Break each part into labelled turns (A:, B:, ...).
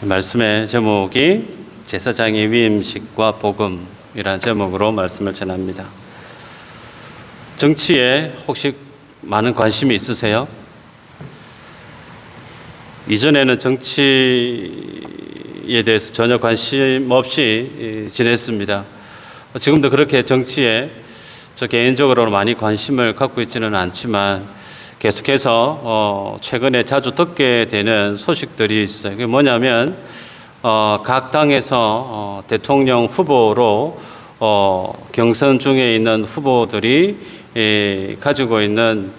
A: 말씀의 제목이 제사장의 위임식과 복음이라는 제목으로 말씀을 전합니다. 정치에 혹시 많은 관심이 있으세요? 이전에는 정치에 대해서 전혀 관심 없이 지냈습니다. 지금도 그렇게 정치에 저 개인적으로 많이 관심을 갖고 있지는 않지만 계속해서 최근에 자주 듣게 되는 소식들이 있어요. 그게 뭐냐면 각 당에서 대통령 후보로 경선 중에 있는 후보들이 가지고 있는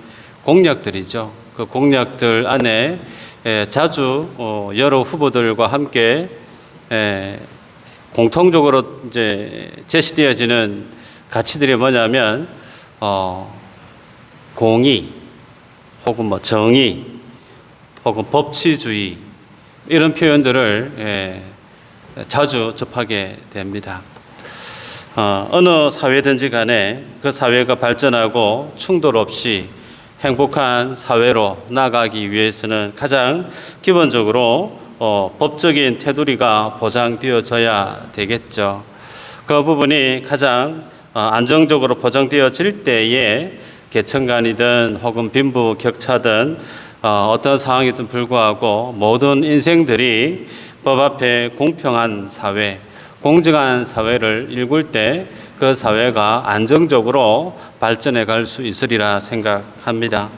A: 공약들이죠. 그 공약들 안에 자주 여러 후보들과 함께 공통적으로 이제 제시되어지는 가치들이 뭐냐면 공의 혹은 정의 혹은 법치주의 이런 표현들을 자주 접하게 됩니다. 어느 사회든지 간에 그 사회가 발전하고 충돌 없이 행복한 사회로 나아가기 위해서는 가장 기본적으로 법적인 테두리가 보장되어져야 되겠죠. 그 부분이 가장 안정적으로 보장되어질 때에 계층간이든 혹은 빈부격차든 어떤 상황이든 불구하고 모든 인생들이 법 앞에 공평한 사회, 공정한 사회를 일굴 때 그 사회가 안정적으로 발전해 갈 수 있으리라 생각합니다.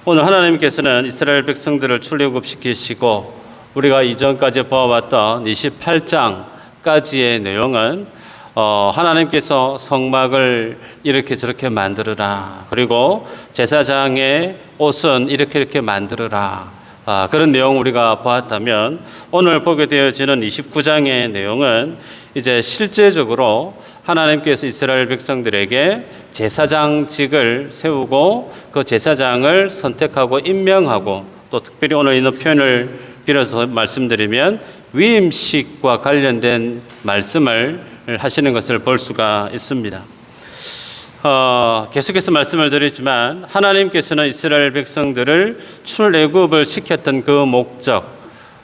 A: 오늘 하나님께서는 이스라엘 백성들을 출애굽시키시고 우리가 이전까지 보아왔던 28장까지의 내용은 하나님께서 성막을 이렇게 저렇게 만들어라. 그리고 제사장의 옷은 이렇게 만들어라. 그런 내용 우리가 보았다면 오늘 보게 되어지는 29장의 내용은 이제 실제적으로 하나님께서 이스라엘 백성들에게 제사장직을 세우고 그 제사장을 선택하고 임명하고 또 특별히 오늘 있는 표현을 빌어서 말씀드리면 위임식과 관련된 말씀을 하시는 것을 볼 수가 있습니다. 계속해서 말씀을 드리지만 하나님께서는 이스라엘 백성들을 출애굽을 시켰던 그 목적,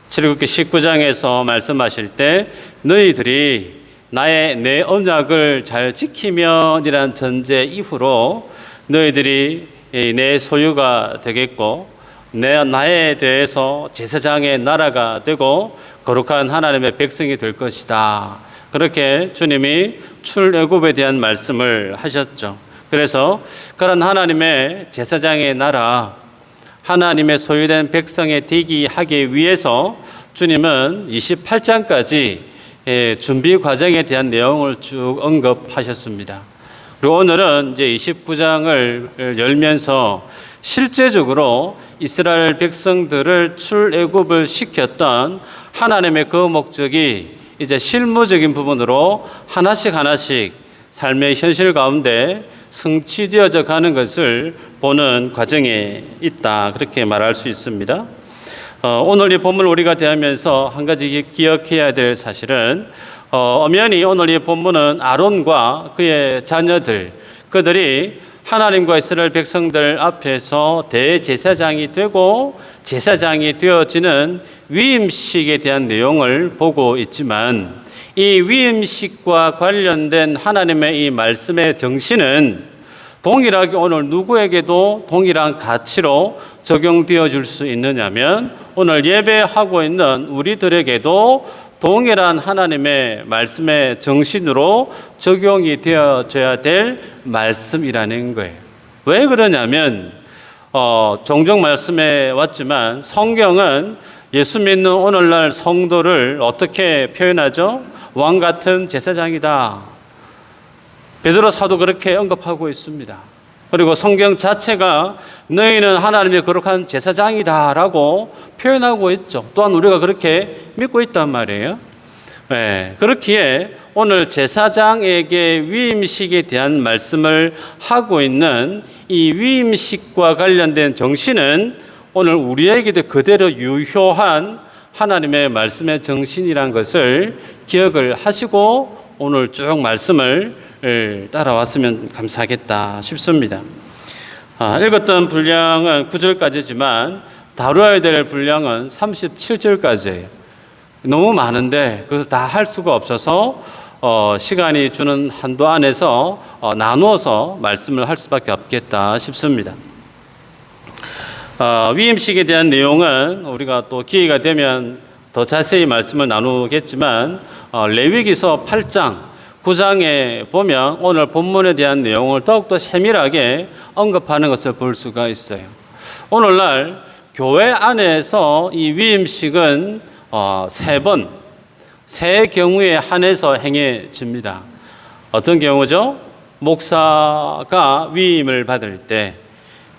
A: 출애굽기 19장에서 말씀하실 때 너희들이 내 언약을 잘 지키면이라는 전제 이후로 너희들이 내 소유가 되겠고 나에 대해서 제사장의 나라가 되고 거룩한 하나님의 백성이 될 것이다. 그렇게 주님이 출애굽에 대한 말씀을 하셨죠. 그래서 그런 하나님의 제사장의 나라, 하나님의 소유된 백성에 되기 하기 위해서 주님은 28장까지 준비 과정에 대한 내용을 쭉 언급하셨습니다. 그리고 오늘은 이제 29장을 열면서 실제적으로 이스라엘 백성들을 출애굽을 시켰던 하나님의 그 목적이 이제 실무적인 부분으로 하나씩 삶의 현실 가운데 성취되어져 가는 것을 보는 과정에 있다. 그렇게 말할 수 있습니다. 오늘 이 본문을 우리가 대하면서 한 가지 기억해야 될 사실은 엄연히 오늘 이 본문은 아론과 그의 자녀들, 그들이 하나님과 이스라엘 백성들 앞에서 대제사장이 되고 제사장이 되어지는 위임식에 대한 내용을 보고 있지만 이 위임식과 관련된 하나님의 이 말씀의 정신은 동일하게 오늘 누구에게도 동일한 가치로 적용되어 줄 수 있느냐면 오늘 예배하고 있는 우리들에게도 동일한 하나님의 말씀의 정신으로 적용이 되어져야 될 말씀이라는 거예요. 왜 그러냐면 종종 말씀해 왔지만 성경은 예수 믿는 오늘날 성도를 어떻게 표현하죠? 왕 같은 제사장이다. 베드로 사도 그렇게 언급하고 있습니다. 그리고 성경 자체가 너희는 하나님의 거룩한 제사장이다라고 표현하고 있죠. 또한 우리가 그렇게 믿고 있단 말이에요. 네, 그렇기에 오늘 제사장에게 위임식에 대한 말씀을 하고 있는 이 위임식과 관련된 정신은 오늘 우리에게도 그대로 유효한 하나님의 말씀의 정신이란 것을 기억을 하시고 오늘 쭉 말씀을 따라왔으면 감사하겠다 싶습니다. 읽었던 분량은 9절까지지만 다루어야 될 분량은 37절까지예요. 너무 많은데 그것을 다 할 수가 없어서 시간이 주는 한도 안에서 나누어서 말씀을 할 수밖에 없겠다 싶습니다. 위임식에 대한 내용은 우리가 또 기회가 되면 더 자세히 말씀을 나누겠지만 레위기서 8장, 9장에 보면 오늘 본문에 대한 내용을 더욱더 세밀하게 언급하는 것을 볼 수가 있어요. 오늘날 교회 안에서 이 위임식은 세 경우에 한해서 행해집니다. 어떤 경우죠? 목사가 위임을 받을 때,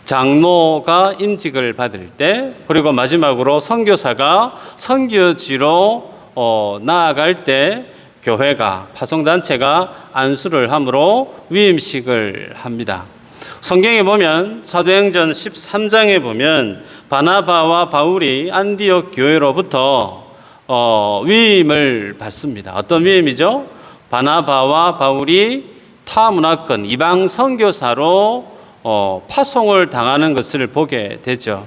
A: 장로가 임직을 받을 때, 그리고 마지막으로 선교사가 선교지로 나아갈 때 교회가, 파송단체가 안수를 함으로 위임식을 합니다. 성경에 보면 사도행전 13장에 보면 바나바와 바울이 안디옥 교회로부터 위임을 받습니다. 어떤 위임이죠? 바나바와 바울이 타 문화권 이방 선교사로 파송을 당하는 것을 보게 되죠.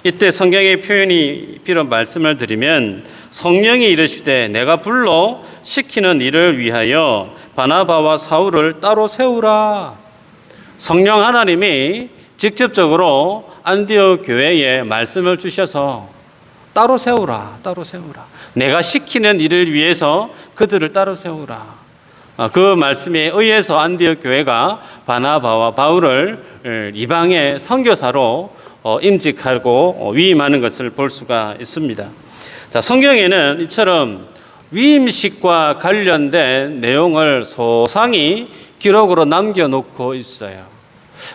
A: 이때 성경의 표현이 비록 말씀을 드리면 성령이 이르시되 내가 불러 시키는 일을 위하여 바나바와 사울을 따로 세우라. 성령 하나님이 직접적으로 안디옥 교회에 말씀을 주셔서 따로 세우라, 따로 세우라. 내가 시키는 일을 위해서 그들을 따로 세우라. 그 말씀에 의해서 안디옥 교회가 바나바와 바울을 이방의 선교사로 임직하고 위임하는 것을 볼 수가 있습니다. 자, 성경에는 이처럼 위임식과 관련된 내용을 소상히 기록으로 남겨놓고 있어요.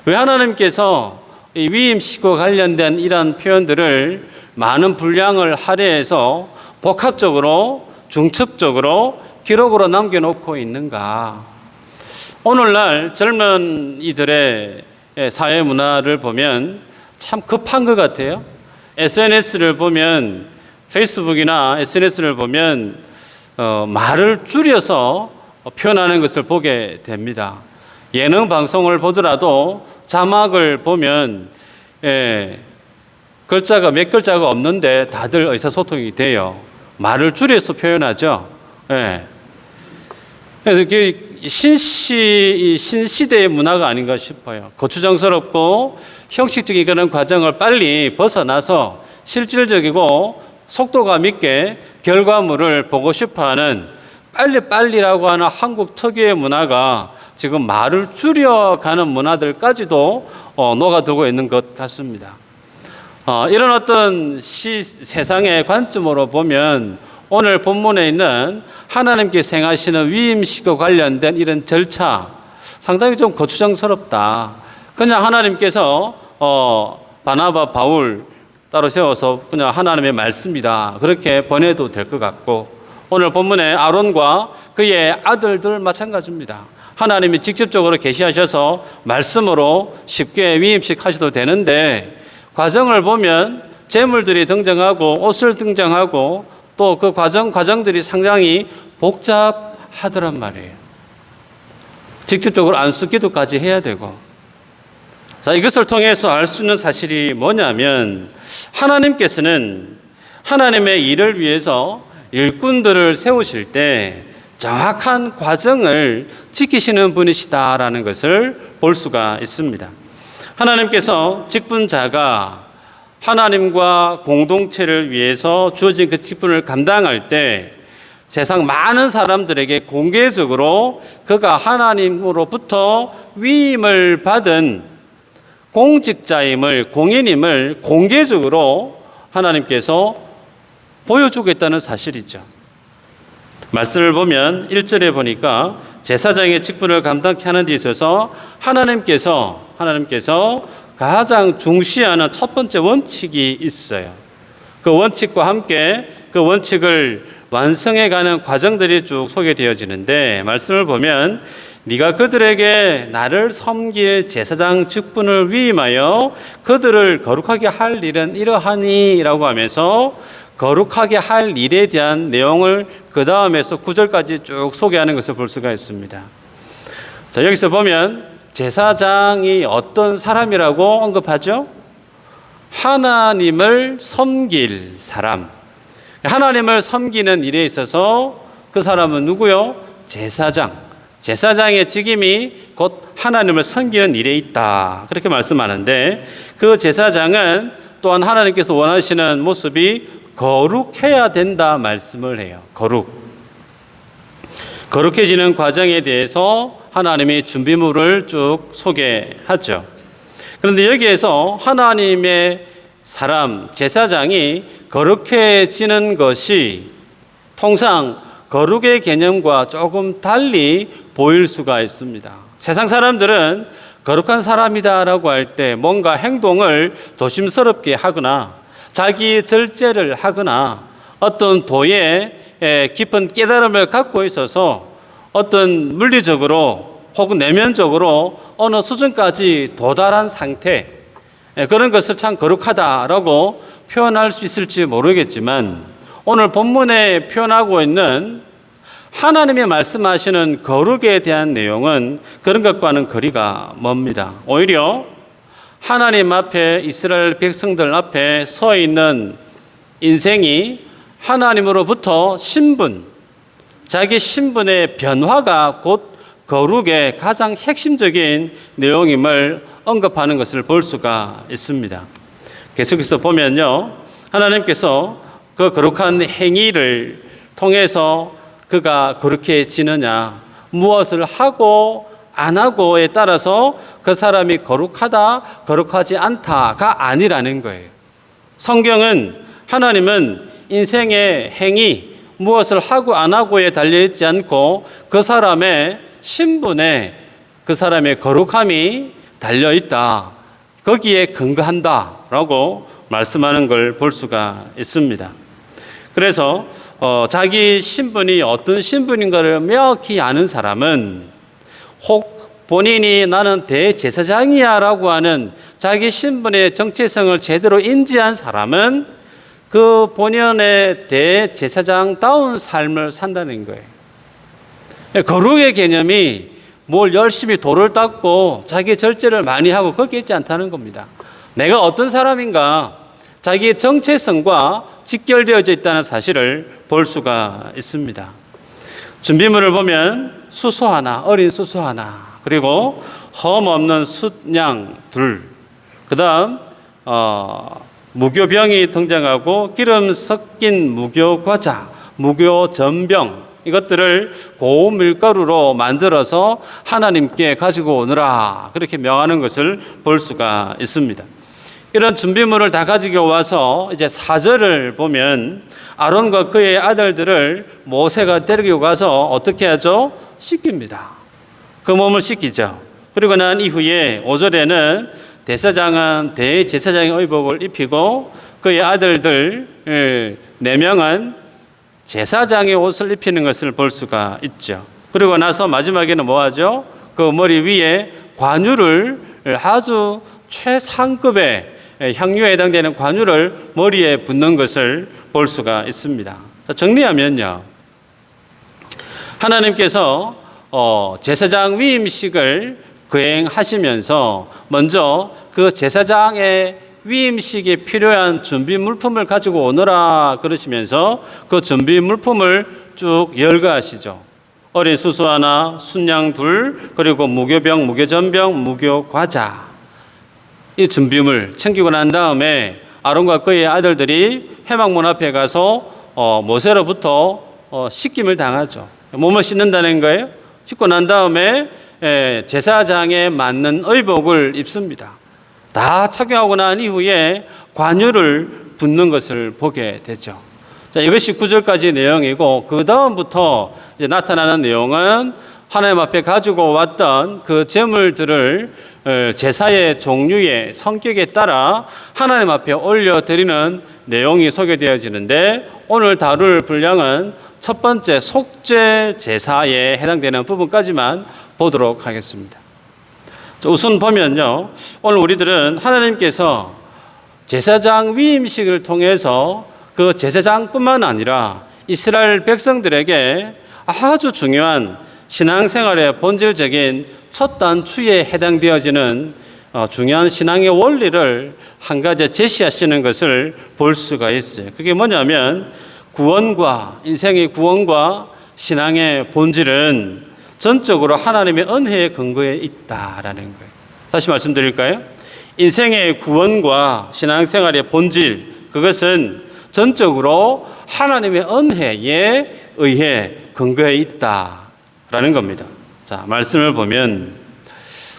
A: 왜 하나님께서 이 위임식과 관련된 이러한 표현들을 많은 분량을 할애해서 복합적으로 중첩적으로 기록으로 남겨놓고 있는가? 오늘날 젊은 이들의 사회 문화를 보면 참 급한 것 같아요. SNS를 보면, 페이스북이나 SNS를 보면 말을 줄여서 표현하는 것을 보게 됩니다. 예능 방송을 보더라도 자막을 보면 글자가 몇 글자가 없는데 다들 의사소통이 돼요. 말을 줄여서 표현하죠. 그래서 신시대의 문화가 아닌가 싶어요. 거추장스럽고 형식적인 그런 과정을 빨리 벗어나서 실질적이고 속도감 있게 결과물을 보고 싶어하는 빨리빨리라고 하는 한국 특유의 문화가 지금 말을 줄여가는 문화들까지도 녹아들고 있는 것 같습니다. 이런 어떤 세상의 관점으로 보면 오늘 본문에 있는 하나님께서 행하시는 위임식과 관련된 이런 절차 상당히 좀 거추장스럽다. 그냥 하나님께서 바나바, 바울 따로 세워서 그냥 하나님의 말씀이다. 그렇게 보내도 될 것 같고 오늘 본문에 아론과 그의 아들들 마찬가지입니다. 하나님이 직접적으로 계시하셔서 말씀으로 쉽게 위임식 하셔도 되는데 과정을 보면 제물들이 등장하고 옷을 등장하고 또 그 과정들이 상당히 복잡하더란 말이에요. 직접적으로 안수기도까지 해야 되고. 자, 이것을 통해서 알 수 있는 사실이 뭐냐면 하나님께서는 하나님의 일을 위해서 일꾼들을 세우실 때 정확한 과정을 지키시는 분이시다라는 것을 볼 수가 있습니다. 하나님께서 직분자가 하나님과 공동체를 위해서 주어진 그 직분을 감당할 때 세상 많은 사람들에게 공개적으로 그가 하나님으로부터 위임을 받은 공직자임을, 공인임을 공개적으로 하나님께서 보여주겠다는 사실이죠. 말씀을 보면 1절에 보니까 제사장의 직분을 감당케 하는 데 있어서 하나님께서 가장 중시하는 첫 번째 원칙이 있어요. 그 원칙과 함께 그 원칙을 완성해가는 과정들이 쭉 소개되어지는데 말씀을 보면 네가 그들에게 나를 섬길 제사장 직분을 위임하여 그들을 거룩하게 할 일은 이러하니 라고 하면서 거룩하게 할 일에 대한 내용을 그 다음에서 9절까지 쭉 소개하는 것을 볼 수가 있습니다. 자, 여기서 보면 제사장이 어떤 사람이라고 언급하죠? 하나님을 섬길 사람. 하나님을 섬기는 일에 있어서 그 사람은 누구요? 제사장. 제사장의 직임이 곧 하나님을 섬기는 일에 있다. 그렇게 말씀하는데 그 제사장은 또한 하나님께서 원하시는 모습이 거룩해야 된다 말씀을 해요. 거룩해지는 과정에 대해서 하나님이 준비물을 쭉 소개하죠. 그런데 여기에서 하나님의 사람, 제사장이 거룩해지는 것이 통상 거룩의 개념과 조금 달리 보일 수가 있습니다. 세상 사람들은 거룩한 사람이다라고 할 때 뭔가 행동을 조심스럽게 하거나 자기 절제를 하거나 어떤 도에 깊은 깨달음을 갖고 있어서 어떤 물리적으로 혹은 내면적으로 어느 수준까지 도달한 상태, 그런 것을 참 거룩하다라고 표현할 수 있을지 모르겠지만 오늘 본문에 표현하고 있는 하나님이 말씀하시는 거룩에 대한 내용은 그런 것과는 거리가 멉니다. 오히려 하나님 앞에 이스라엘 백성들 앞에 서 있는 인생이 하나님으로부터 신분, 자기 신분의 변화가 곧 거룩의 가장 핵심적인 내용임을 언급하는 것을 볼 수가 있습니다. 계속해서 보면요, 하나님께서 그 거룩한 행위를 통해서 그가 거룩해지느냐, 무엇을 하고 안 하고에 따라서 그 사람이 거룩하다, 거룩하지 않다가 아니라는 거예요. 성경은 하나님은 인생의 행위, 무엇을 하고 안 하고에 달려있지 않고 그 사람의 신분에 그 사람의 거룩함이 달려있다, 거기에 근거한다라고 말씀하는 걸 볼 수가 있습니다. 그래서 자기 신분이 어떤 신분인가를 명확히 아는 사람은 혹 본인이 나는 대제사장이야 라고 하는 자기 신분의 정체성을 제대로 인지한 사람은 그 본연의 대제사장다운 삶을 산다는 거예요. 거룩의 개념이 뭘 열심히 돌을 닦고 자기 절제를 많이 하고 거기에 있지 않다는 겁니다. 내가 어떤 사람인가, 자기의 정체성과 직결되어져 있다는 사실을 볼 수가 있습니다. 준비물을 보면 수소 하나, 어린 수소 하나, 그리고 흠 없는 숫양 둘, 그 다음 무교병이 등장하고 기름 섞인 무교과자, 무교전병, 이것들을 고운 밀가루로 만들어서 하나님께 가지고 오느라 그렇게 명하는 것을 볼 수가 있습니다. 이런 준비물을 다 가지고 와서 이제 4절을 보면 아론과 그의 아들들을 모세가 데리고 가서 어떻게 하죠? 씻깁니다. 그 몸을 씻기죠. 그리고 난 이후에 5절에는 대제사장은 대제사장의 의복을 입히고 그의 아들들 4명은 제사장의 옷을 입히는 것을 볼 수가 있죠. 그리고 나서 마지막에는 뭐 하죠? 그 머리 위에 관유를 아주 최상급의 향유에 해당되는 관유를 머리에 붓는 것을 볼 수가 있습니다. 정리하면요, 하나님께서 제사장 위임식을 거행하시면서 먼저 그 제사장의 위임식에 필요한 준비 물품을 가지고 오너라 그러시면서 그 준비 물품을 쭉 열거하시죠. 어린 수소 하나, 순양 둘, 그리고 무교병, 무교전병, 무교과자, 이 준비물 챙기고 난 다음에 아론과 그의 아들들이 회막문 앞에 가서 모세로부터 씻김을 당하죠. 몸을 씻는다는 거예요. 씻고 난 다음에 제사장에 맞는 의복을 입습니다. 다 착용하고 난 이후에 관유를 붓는 것을 보게 되죠. 자, 이것이 9절까지 내용이고 그 다음부터 이제 나타나는 내용은 하나님 앞에 가지고 왔던 그 제물들을 제사의 종류의 성격에 따라 하나님 앞에 올려드리는 내용이 소개되어지는데 오늘 다룰 분량은 첫 번째 속죄 제사에 해당되는 부분까지만 보도록 하겠습니다. 우선 보면요, 오늘 우리들은 하나님께서 제사장 위임식을 통해서 그 제사장뿐만 아니라 이스라엘 백성들에게 아주 중요한 신앙생활의 본질적인 첫 단추에 해당되어지는 중요한 신앙의 원리를 한 가지 제시하시는 것을 볼 수가 있어요. 그게 뭐냐면 구원과 인생의 구원과 신앙의 본질은 전적으로 하나님의 은혜에 근거해 있다라는 거예요. 다시 말씀드릴까요? 인생의 구원과 신앙생활의 본질, 그것은 전적으로 하나님의 은혜에 의해 근거해 있다라는 겁니다. 자, 말씀을 보면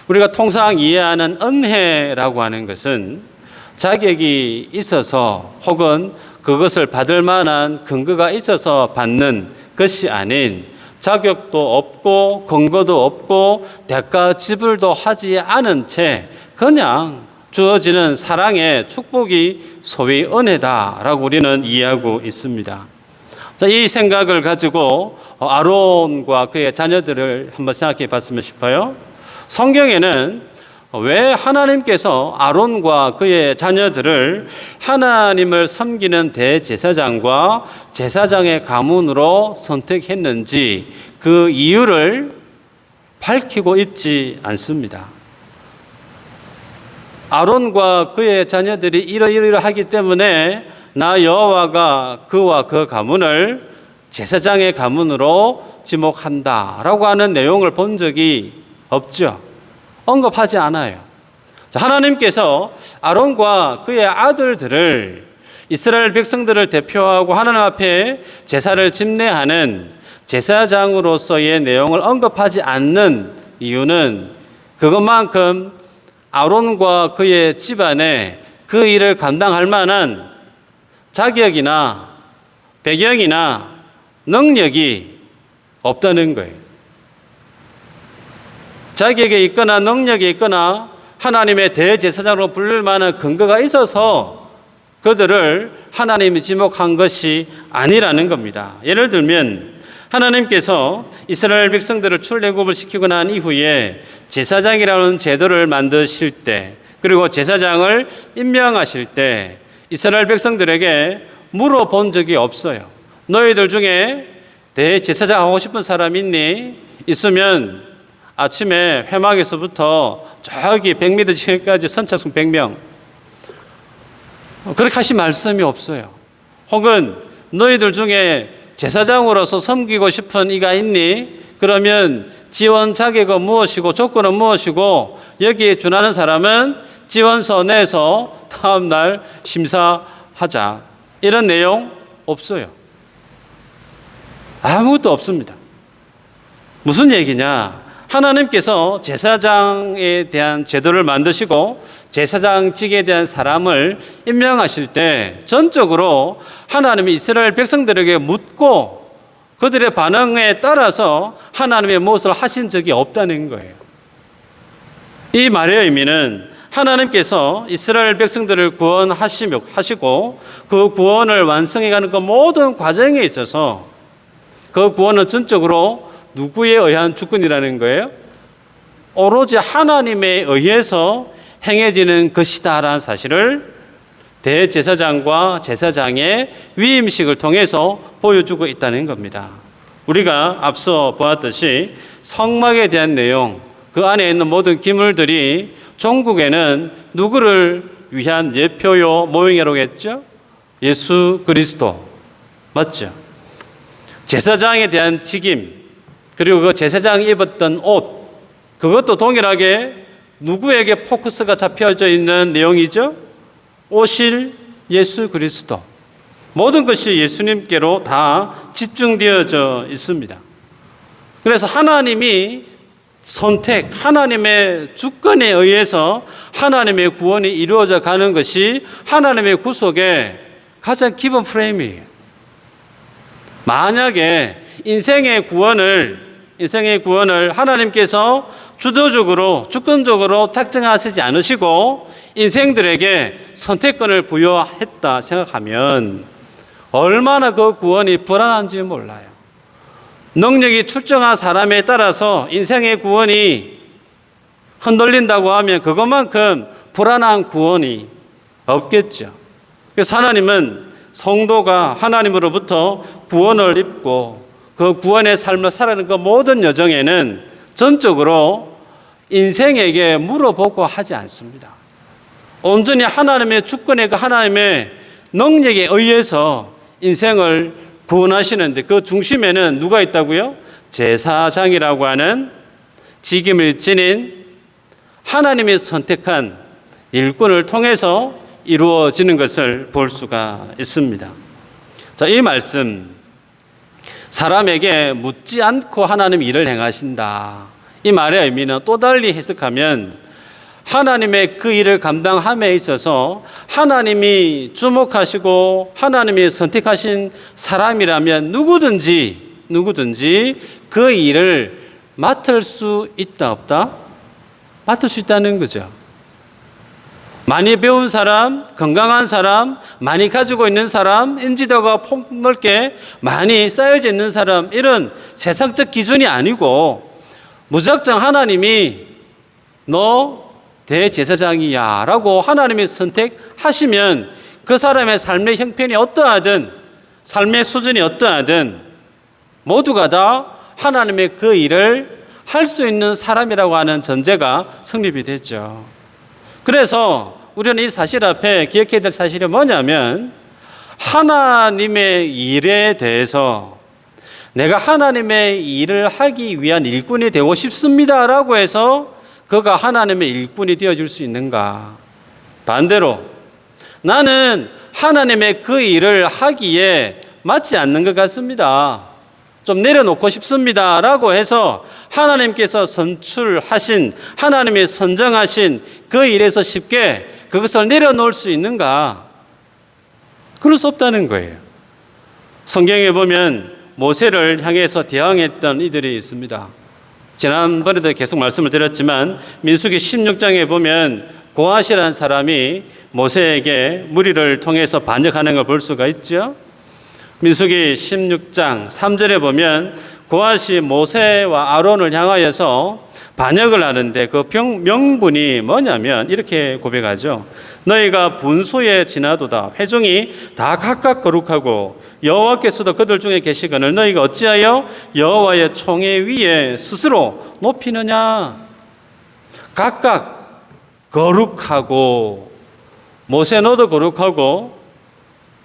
A: 우리가 통상 이해하는 은혜라고 하는 것은 자격이 있어서 혹은 그것을 받을 만한 근거가 있어서 받는 것이 아닌 자격도 없고 근거도 없고 대가 지불도 하지 않은 채 그냥 주어지는 사랑의 축복이 소위 은혜다라고 우리는 이해하고 있습니다. 자, 이 생각을 가지고 아론과 그의 자녀들을 한번 생각해 봤으면 싶어요. 성경에는 왜 하나님께서 아론과 그의 자녀들을 하나님을 섬기는 대제사장과 제사장의 가문으로 선택했는지 그 이유를 밝히고 있지 않습니다. 아론과 그의 자녀들이 이러이러하기 때문에 나 여호와가 그와 그 가문을 제사장의 가문으로 지목한다라고 하는 내용을 본 적이 없죠. 언급하지 않아요. 하나님께서 아론과 그의 아들들을 이스라엘 백성들을 대표하고 하나님 앞에 제사를 집례하는 제사장으로서의 내용을 언급하지 않는 이유는 그것만큼 아론과 그의 집안에 그 일을 감당할 만한 자격이나 배경이나 능력이 없다는 거예요. 자격이 있거나 능력이 있거나 하나님의 대제사장으로 부를 만한 근거가 있어서 그들을 하나님이 지목한 것이 아니라는 겁니다. 예를 들면 하나님께서 이스라엘 백성들을 출애굽을 시키고 난 이후에 제사장이라는 제도를 만드실 때 그리고 제사장을 임명하실 때 이스라엘 백성들에게 물어본 적이 없어요. 너희들 중에 대제사장 하고 싶은 사람 있니? 있으면 아침에 회막에서부터 저기 100m 지역까지 선착순 100명 그렇게 하신 말씀이 없어요. 혹은 너희들 중에 제사장으로서 섬기고 싶은 이가 있니? 그러면 지원 자격은 무엇이고 조건은 무엇이고 여기에 준하는 사람은 지원서 내서 다음 날 심사하자. 이런 내용 없어요. 아무것도 없습니다. 무슨 얘기냐? 하나님께서 제사장에 대한 제도를 만드시고 제사장직에 대한 사람을 임명하실 때 전적으로 하나님이 이스라엘 백성들에게 묻고 그들의 반응에 따라서 하나님의 무엇을 하신 적이 없다는 거예요. 이 말의 의미는 하나님께서 이스라엘 백성들을 구원하시고 그 구원을 완성해가는 그 모든 과정에 있어서 그 구원은 전적으로 누구에 의한 주권이라는 거예요? 오로지 하나님에 의해서 행해지는 것이다라는 사실을 대제사장과 제사장의 위임식을 통해서 보여주고 있다는 겁니다. 우리가 앞서 보았듯이 성막에 대한 내용, 그 안에 있는 모든 기물들이 종국에는 누구를 위한 예표요 모형이라고 했죠? 예수 그리스도. 맞죠? 제사장에 대한 직임, 그리고 그 제사장이 입었던 옷, 그것도 동일하게 누구에게 포커스가 잡혀져 있는 내용이죠? 오실 예수 그리스도. 모든 것이 예수님께로 다 집중되어져 있습니다. 그래서 하나님이 선택, 하나님의 주권에 의해서 하나님의 구원이 이루어져 가는 것이 하나님의 구속의 가장 기본 프레임이에요. 만약에 인생의 구원을 하나님께서 주도적으로 주권적으로 작정하시지 않으시고 인생들에게 선택권을 부여했다 생각하면 얼마나 그 구원이 불안한지 몰라요. 능력이 출중한 사람에 따라서 인생의 구원이 흔들린다고 하면 그것만큼 불안한 구원이 없겠죠. 그래서 하나님은 성도가 하나님으로부터 구원을 입고 그 구원의 삶을 살아가는 그 모든 여정에는 전적으로 인생에게 물어보고 하지 않습니다. 온전히 하나님의 주권에 그 하나님의 능력에 의해서 인생을 구원하시는데 그 중심에는 누가 있다고요? 제사장이라고 하는 직임을 지닌 하나님이 선택한 일꾼을 통해서 이루어지는 것을 볼 수가 있습니다. 자, 이 말씀, 사람에게 묻지 않고 하나님 일을 행하신다. 이 말의 의미는 또 달리 해석하면 하나님의 그 일을 감당함에 있어서 하나님이 주목하시고 하나님이 선택하신 사람이라면 누구든지 그 일을 맡을 수 있다 없다? 맡을 수 있다는 거죠. 많이 배운 사람, 건강한 사람, 많이 가지고 있는 사람, 인지도가 폭넓게 많이 쌓여져 있는 사람, 이런 세상적 기준이 아니고 무작정 하나님이 너 대제사장이야 라고 하나님이 선택하시면 그 사람의 삶의 형편이 어떠하든 삶의 수준이 어떠하든 모두가 다 하나님의 그 일을 할 수 있는 사람이라고 하는 전제가 성립이 됐죠. 그래서 우리는 이 사실 앞에 기억해야 될 사실이 뭐냐면 하나님의 일에 대해서 내가 하나님의 일을 하기 위한 일꾼이 되고 싶습니다라고 해서 그가 하나님의 일꾼이 되어줄 수 있는가? 반대로 나는 하나님의 그 일을 하기에 맞지 않는 것 같습니다. 좀 내려놓고 싶습니다 라고 해서 하나님께서 선출하신, 하나님이 선정하신 그 일에서 쉽게 그것을 내려놓을 수 있는가? 그럴 수 없다는 거예요. 성경에 보면 모세를 향해서 대항했던 이들이 있습니다. 지난번에도 계속 말씀을 드렸지만 민수기 16장에 보면 고핫이라는 사람이 모세에게 무리를 통해서 반역하는 걸 볼 수가 있죠. 민수기 16장 3절에 보면 고핫이 모세와 아론을 향하여서 반역을 하는데 그 명분이 뭐냐면 이렇게 고백하죠. 너희가 분수에 지나도다 회중이 다 각각 거룩하고 여호와께서도 그들 중에 계시거늘 너희가 어찌하여 여호와의 총회 위에 스스로 높이느냐. 각각 거룩하고 모세 너도 거룩하고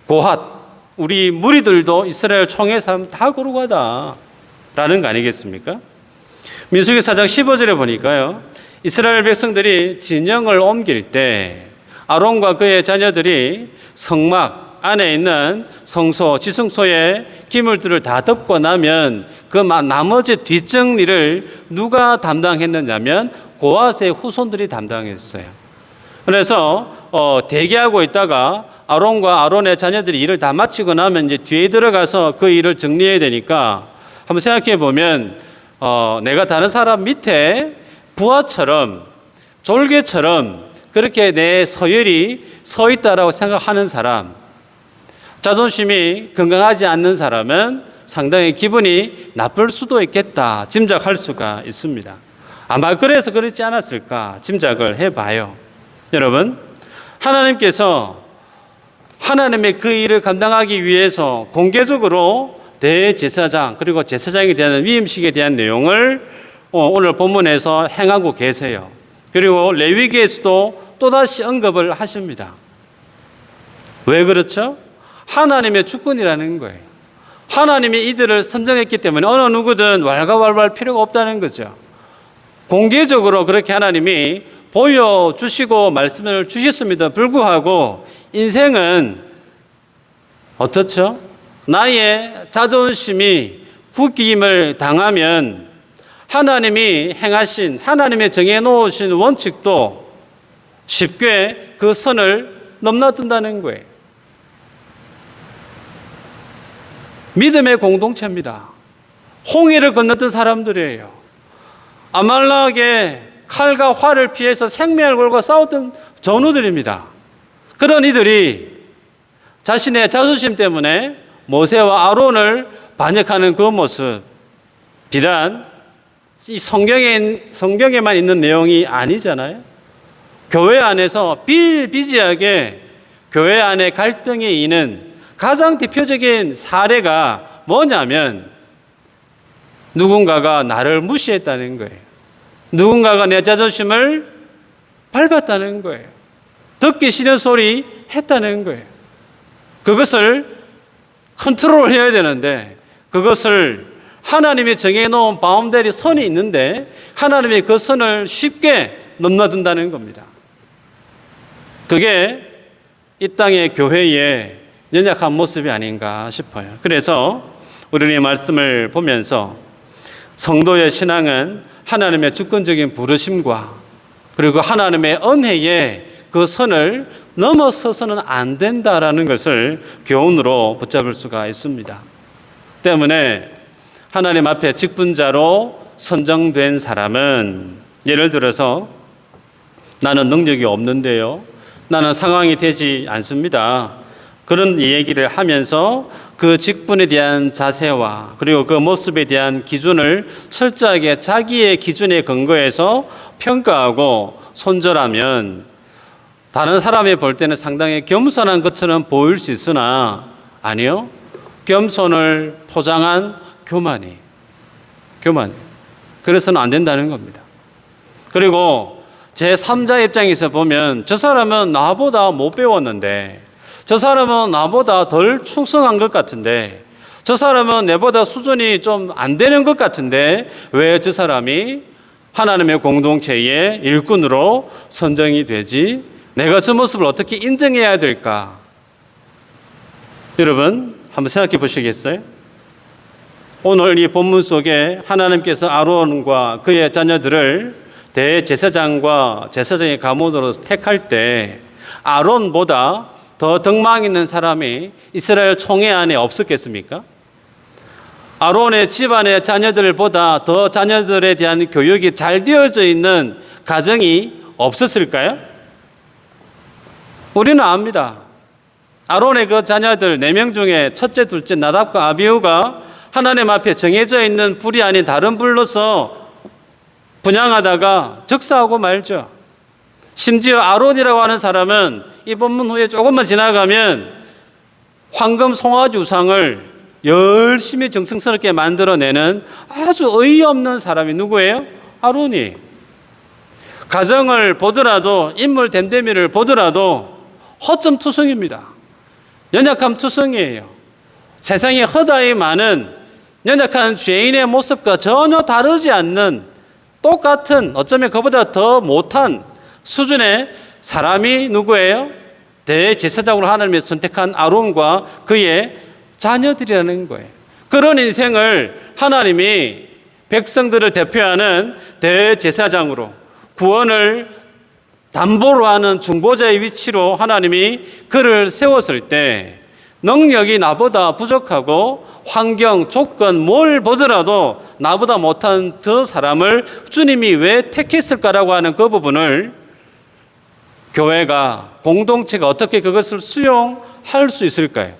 A: 고핫 우리 무리들도 이스라엘 총회 사람 다 거룩하다라는 거 아니겠습니까? 민수기 4장 15절에 보니까요. 이스라엘 백성들이 진영을 옮길 때 아론과 그의 자녀들이 성막 안에 있는 성소, 지성소의 기물들을 다 덮고 나면 그 나머지 뒷정리를 누가 담당했느냐면 고핫의 후손들이 담당했어요. 그래서 대기하고 있다가 아론과 아론의 자녀들이 일을 다 마치고 나면 이제 뒤에 들어가서 그 일을 정리해야 되니까 한번 생각해 보면 내가 다른 사람 밑에 부하처럼 졸개처럼 그렇게 내 서열이 서 있다라고 생각하는 사람, 자존심이 건강하지 않는 사람은 상당히 기분이 나쁠 수도 있겠다 짐작할 수가 있습니다. 아마 그래서 그렇지 않았을까 짐작을 해봐요. 여러분, 하나님께서 하나님의 그 일을 감당하기 위해서 공개적으로 대제사장 그리고 제사장에 대한 위임식에 대한 내용을 오늘 본문에서 행하고 계세요. 그리고 레위기에서도 또다시 언급을 하십니다. 왜 그렇죠? 하나님의 주권이라는 거예요. 하나님이 이들을 선정했기 때문에 어느 누구든 왈가왈부할 필요가 없다는 거죠. 공개적으로 그렇게 하나님이 보여주시고 말씀을 주셨음에도 불구하고 인생은 어떻죠? 나의 자존심이 구김을 당하면 하나님이 행하신, 하나님의 정해놓으신 원칙도 쉽게 그 선을 넘나든다는 거예요. 믿음의 공동체입니다. 홍해를 건넜던 사람들이에요. 아말렉의 칼과 활을 피해서 생명을 걸고 싸웠던 전우들입니다. 그런 이들이 자신의 자존심 때문에 모세와 아론을 반역하는 그 모습, 비단 이 성경에만 있는 내용이 아니잖아요. 교회 안에서 비일비재하게 교회 안에 갈등이 있는 가장 대표적인 사례가 뭐냐면 누군가가 나를 무시했다는 거예요. 누군가가 내 자존심을 밟았다는 거예요. 듣기 싫은 소리 했다는 거예요. 그것을 컨트롤을 해야 되는데 그것을 하나님이 정해놓은 바운더리 선이 있는데 하나님이 그 선을 쉽게 넘나든다는 겁니다. 그게 이 땅의 교회의 연약한 모습이 아닌가 싶어요. 그래서 우리는 이 말씀을 보면서 성도의 신앙은 하나님의 주권적인 부르심과 그리고 하나님의 은혜의 그 선을 넘어서서는 안 된다라는 것을 교훈으로 붙잡을 수가 있습니다. 때문에 하나님 앞에 직분자로 선정된 사람은 예를 들어서 나는 능력이 없는데요. 나는 상황이 되지 않습니다. 그런 얘기를 하면서 그 직분에 대한 자세와 그리고 그 모습에 대한 기준을 철저하게 자기의 기준에 근거해서 평가하고 손절하면 다른 사람이 볼 때는 상당히 겸손한 것처럼 보일 수 있으나 아니요. 겸손을 포장한 교만이. 그래서는 안 된다는 겁니다. 그리고 제3자 입장에서 보면 저 사람은 나보다 못 배웠는데 저 사람은 나보다 덜 충성한 것 같은데 저 사람은 내보다 수준이 좀 안 되는 것 같은데 왜 저 사람이 하나님의 공동체의 일꾼으로 선정이 되지? 내가 저 모습을 어떻게 인정해야 될까? 여러분 한번 생각해 보시겠어요? 오늘 이 본문 속에 하나님께서 아론과 그의 자녀들을 대제사장과 제사장의 가문으로 택할 때 아론보다 더 덕망 있는 사람이 이스라엘 총회 안에 없었겠습니까? 아론의 집안의 자녀들보다 더 자녀들에 대한 교육이 잘 되어져 있는 가정이 없었을까요? 우리는 압니다. 아론의 그 자녀들 4명 중에 첫째, 둘째 나답과 아비후가 하나님 앞에 정해져 있는 불이 아닌 다른 불로서 분향하다가 적사하고 말죠. 심지어 아론이라고 하는 사람은 이 본문 후에 조금만 지나가면 황금 송아지 우상을 열심히 정성스럽게 만들어내는 아주 어이없는 사람이 누구예요? 아론이. 가정을 보더라도 인물 됨됨이를 보더라도 허점투성입니다. 연약함 투성이에요. 세상에 허다히 많은 연약한 죄인의 모습과 전혀 다르지 않는 똑같은 어쩌면 그보다 더 못한 수준의 사람이 누구예요? 대제사장으로 하나님이 선택한 아론과 그의 자녀들이라는 거예요. 그런 인생을 하나님이 백성들을 대표하는 대제사장으로 구원을 담보로 하는 중보자의 위치로 하나님이 그를 세웠을 때 능력이 나보다 부족하고 환경, 조건, 뭘 보더라도 나보다 못한 저 사람을 주님이 왜 택했을까라고 하는 그 부분을 교회가, 공동체가 어떻게 그것을 수용할 수 있을까요?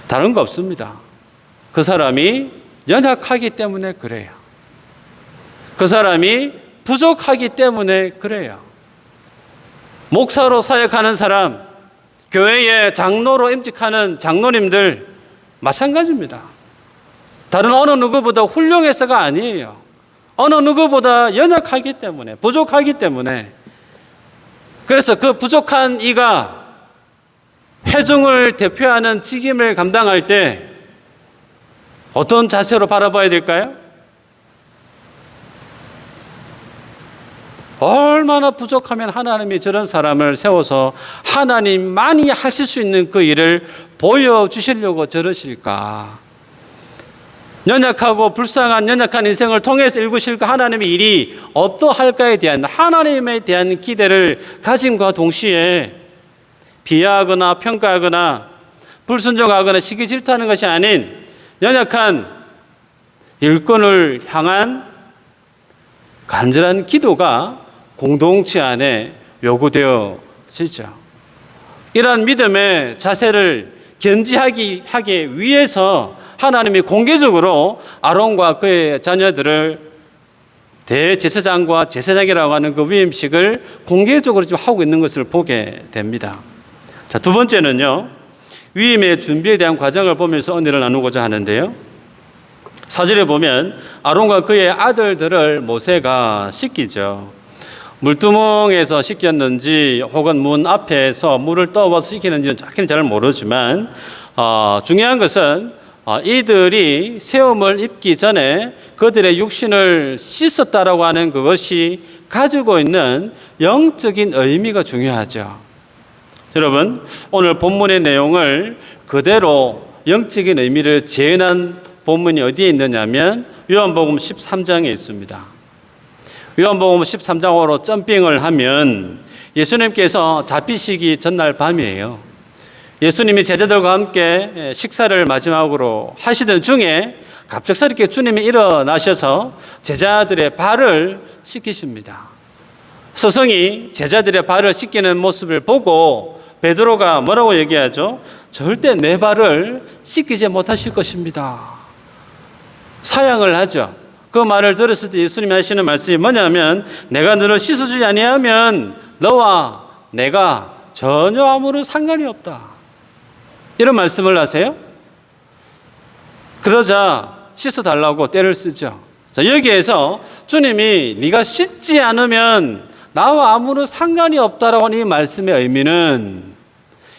A: 다른 거 없습니다. 그 사람이 연약하기 때문에 그래요. 그 사람이 부족하기 때문에 그래요. 목사로 사역하는 사람, 교회의 장로로 임직하는 장로님들 마찬가지입니다. 다른 어느 누구보다 훌륭해서가 아니에요. 어느 누구보다 연약하기 때문에, 부족하기 때문에. 그래서 그 부족한 이가 회중을 대표하는 직임을 감당할 때 어떤 자세로 바라봐야 될까요? 얼마나 부족하면 하나님이 저런 사람을 세워서 하나님만이 하실 수 있는 그 일을 보여주시려고 저러실까? 연약하고 불쌍한 연약한 인생을 통해서 일구실 그 하나님의 일이 어떠할까에 대한 하나님에 대한 기대를 가짐과 동시에 비하하거나 평가하거나 불순종하거나 시기 질투하는 것이 아닌 연약한 일꾼을 향한 간절한 기도가 공동체 안에 요구되어지죠. 이러한 믿음의 자세를 견지하기 위해서 하나님이 공개적으로 아론과 그의 자녀들을 대제사장과 제사장이라고 하는 그 위임식을 공개적으로 지금 하고 있는 것을 보게 됩니다. 자, 두 번째는요, 위임의 준비에 대한 과정을 보면서 은혜를 나누고자 하는데요. 4절에 보면 아론과 그의 아들들을 모세가 시키죠. 물두멍에서 씻겼는지 혹은 문 앞에서 물을 떠와서 씻기는지는 정확히는 잘 모르지만 중요한 것은 이들이 세움을 입기 전에 그들의 육신을 씻었다라고 하는 그것이 가지고 있는 영적인 의미가 중요하죠. 여러분, 오늘 본문의 내용을 그대로 영적인 의미를 재현한 본문이 어디에 있느냐면 요한복음 13장에 있습니다. 요한복음 13장으로 점핑을 하면 예수님께서 잡히시기 전날 밤이에요. 예수님이 제자들과 함께 식사를 마지막으로 하시던 중에 갑작스럽게 주님이 일어나셔서 제자들의 발을 씻기십니다. 스승이 제자들의 발을 씻기는 모습을 보고 베드로가 뭐라고 얘기하죠? 절대 내 발을 씻기지 못하실 것입니다. 사양을 하죠. 그 말을 들었을 때 예수님이 하시는 말씀이 뭐냐면 내가 너를 씻어주지 아니하면 너와 내가 전혀 아무런 상관이 없다. 이런 말씀을 하세요. 그러자 씻어달라고 때를 쓰죠. 자, 여기에서 주님이 네가 씻지 않으면 나와 아무런 상관이 없다라고 하는 이 말씀의 의미는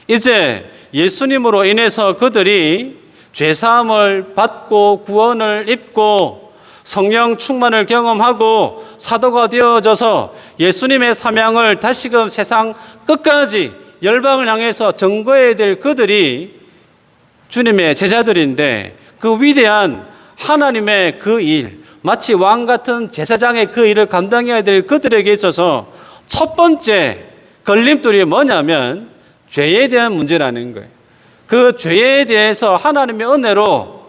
A: 이제 예수님으로 인해서 그들이 죄사함을 받고 구원을 입고 성령 충만을 경험하고 사도가 되어져서 예수님의 사명을 다시금 세상 끝까지 열방을 향해서 전거해야 될 그들이 주님의 제자들인데 그 위대한 하나님의 그 일, 마치 왕 같은 제사장의 그 일을 감당해야 될 그들에게 있어서 첫 번째 걸림돌이 뭐냐면 죄에 대한 문제라는 거예요. 그 죄에 대해서 하나님의 은혜로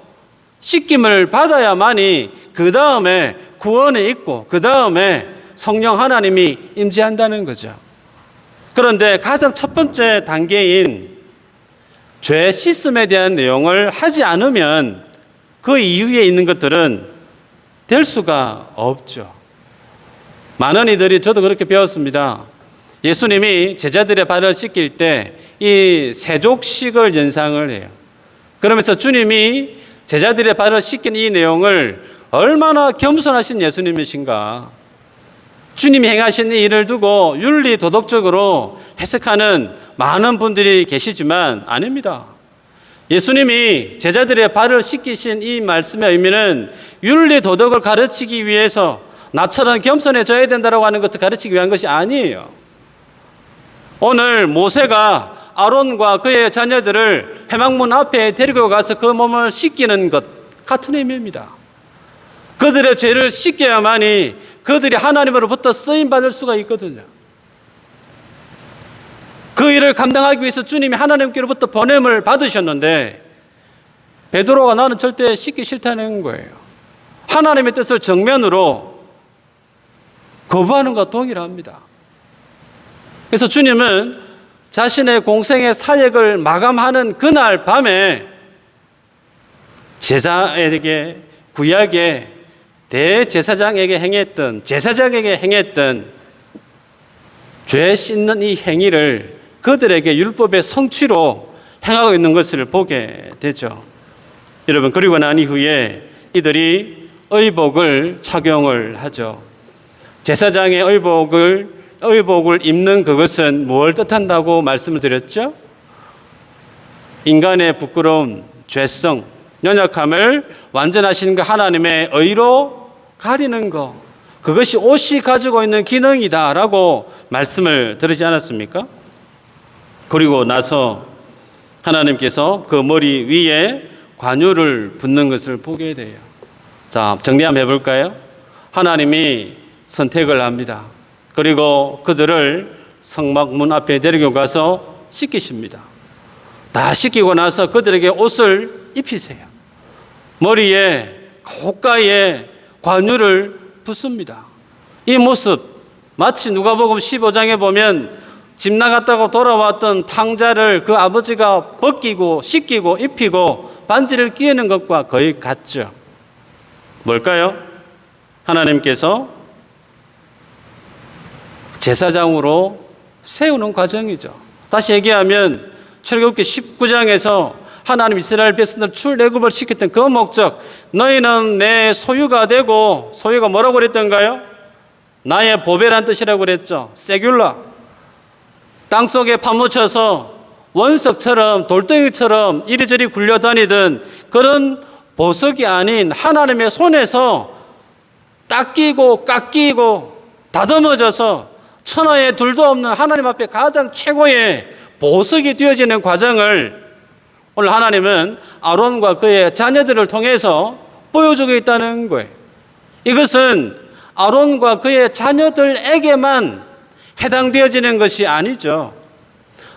A: 씻김을 받아야만이 그 다음에 구원이 있고 그 다음에 성령 하나님이 임재한다는 거죠. 그런데 가장 첫 번째 단계인 죄 씻음에 대한 내용을 하지 않으면 그 이후에 있는 것들은 될 수가 없죠. 많은 이들이 저도 그렇게 배웠습니다. 예수님이 제자들의 발을 씻길 때 이 세족식을 연상을 해요. 그러면서 주님이 제자들의 발을 씻긴 이 내용을 얼마나 겸손하신 예수님이신가. 주님이 행하신 이 일을 두고 윤리 도덕적으로 해석하는 많은 분들이 계시지만 아닙니다. 예수님이 제자들의 발을 씻기신 이 말씀의 의미는 윤리 도덕을 가르치기 위해서 나처럼 겸손해져야 된다고 하는 것을 가르치기 위한 것이 아니에요. 오늘 모세가 아론과 그의 자녀들을 회막문 앞에 데리고 가서 그 몸을 씻기는 것 같은 의미입니다. 그들의 죄를 씻겨야만이 그들이 하나님으로부터 쓰임받을 수가 있거든요. 그 일을 감당하기 위해서 주님이 하나님께로부터 보냄을 받으셨는데 베드로가 나는 절대 씻기 싫다는 거예요. 하나님의 뜻을 정면으로 거부하는 것과 동일합니다. 그래서 주님은 자신의 공생의 사역을 마감하는 그날 밤에 제사에게 구약의 대제사장에게 행했던 죄 씻는 이 행위를 그들에게 율법의 성취로 행하고 있는 것을 보게 되죠. 여러분, 그리고 난 이후에 이들이 의복을 착용을 하죠. 제사장의 의복을 입는 그것은 뭘 뜻한다고 말씀을 드렸죠? 인간의 부끄러움, 죄성, 연약함을 완전하신 그 하나님의 의로 가리는 것, 그것이 옷이 가지고 있는 기능이다라고 말씀을 드리지 않았습니까? 그리고 나서 하나님께서 그 머리 위에 관유를 붓는 것을 보게 돼요. 자, 정리 한번 해볼까요? 하나님이 선택을 합니다. 그리고 그들을 성막 문 앞에 데리고 가서 씻기십니다. 다 씻기고 나서 그들에게 옷을 입히세요. 머리에 고가에 관유를 붓습니다. 이 모습 마치 누가복음 15장에 보면 집 나갔다고 돌아왔던 탕자를 그 아버지가 벗기고 씻기고 입히고 반지를 끼우는 것과 거의 같죠. 뭘까요? 하나님께서 제사장으로 세우는 과정이죠. 다시 얘기하면 출애굽기 19장에서 하나님 이스라엘 백성들 출애굽을 시켰던 그 목적, 너희는 내 소유가 되고, 소유가 뭐라고 그랬던가요? 나의 보배란 뜻이라고 그랬죠. 세귤라. 땅속에 파묻혀서 원석처럼 돌덩이처럼 이리저리 굴려다니던 그런 보석이 아닌 하나님의 손에서 닦이고 깎이고 다듬어져서 천하에 둘도 없는 하나님 앞에 가장 최고의 보석이 되어지는 과정을 오늘 하나님은 아론과 그의 자녀들을 통해서 보여주고 있다는 거예요. 이것은 아론과 그의 자녀들에게만 해당되어지는 것이 아니죠.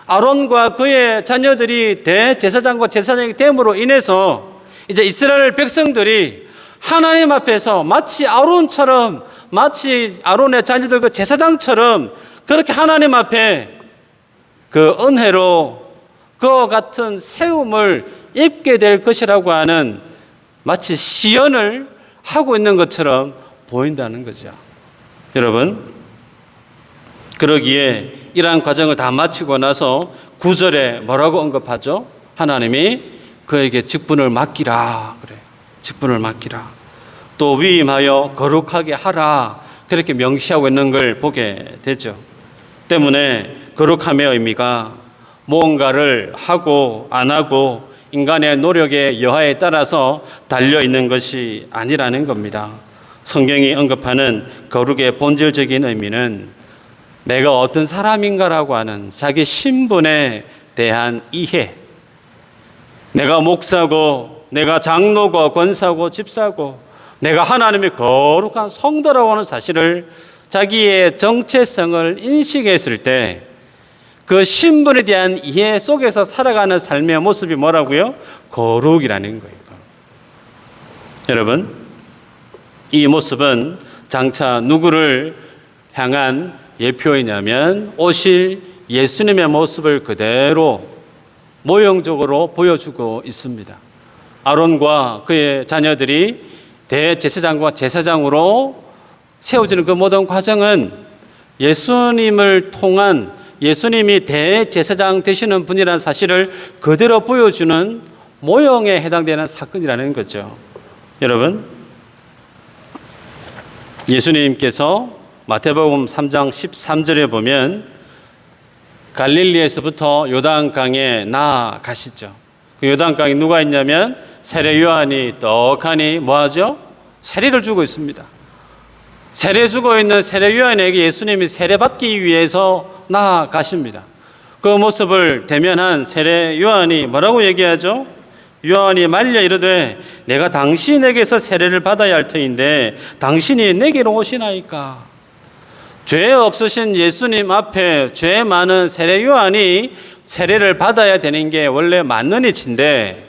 A: 아론과 그의 자녀들이 대제사장과 제사장이 됨으로 인해서 이제 이스라엘 백성들이 하나님 앞에서 마치 아론처럼, 마치 아론의 자녀들 그 제사장처럼 그렇게 하나님 앞에 그 은혜로 그와 같은 세움을 입게 될 것이라고 하는 마치 시연을 하고 있는 것처럼 보인다는 거죠. 여러분, 그러기에 이러한 과정을 다 마치고 나서 9절에 뭐라고 언급하죠? 하나님이 그에게 직분을 맡기라 그래요. 직분을 맡기라. 또 위임하여 거룩하게 하라. 그렇게 명시하고 있는 걸 보게 되죠. 때문에 거룩함의 의미가 무언가를 하고 안 하고 인간의 노력의 여하에 따라서 달려 있는 것이 아니라는 겁니다. 성경이 언급하는 거룩의 본질적인 의미는 내가 어떤 사람인가라고 하는 자기 신분에 대한 이해, 내가 목사고 내가 장로고 권사고 집사고 내가 하나님의 거룩한 성도라고 하는 사실을 자기의 정체성을 인식했을 때 그 신분에 대한 이해 속에서 살아가는 삶의 모습이 뭐라고요? 거룩이라는 거예요. 여러분, 이 모습은 장차 누구를 향한 예표이냐면 오실 예수님의 모습을 그대로 모형적으로 보여주고 있습니다. 아론과 그의 자녀들이 대제사장과 제사장으로 세워지는 그 모든 과정은 예수님을 통한 예수님이 대제사장 되시는 분이라는 사실을 그대로 보여주는 모형에 해당되는 사건이라는 거죠. 여러분, 예수님께서 마태복음 3장 13절에 보면 갈릴리에서부터 요단강에 나아가시죠. 그 요단강에 누가 있냐면 세례 요한이 떡하니 뭐하죠? 세례를 주고 있습니다. 세례 주고 있는 세례 요한에게 예수님이 세례 받기 위해서 나아가십니다. 그 모습을 대면한 세례 요한이 뭐라고 얘기하죠? 요한이 말려 이르되 내가 당신에게서 세례를 받아야 할 터인데 당신이 내게로 오시나이까. 죄 없으신 예수님 앞에 죄 많은 세례 요한이 세례를 받아야 되는 게 원래 맞는 이치인데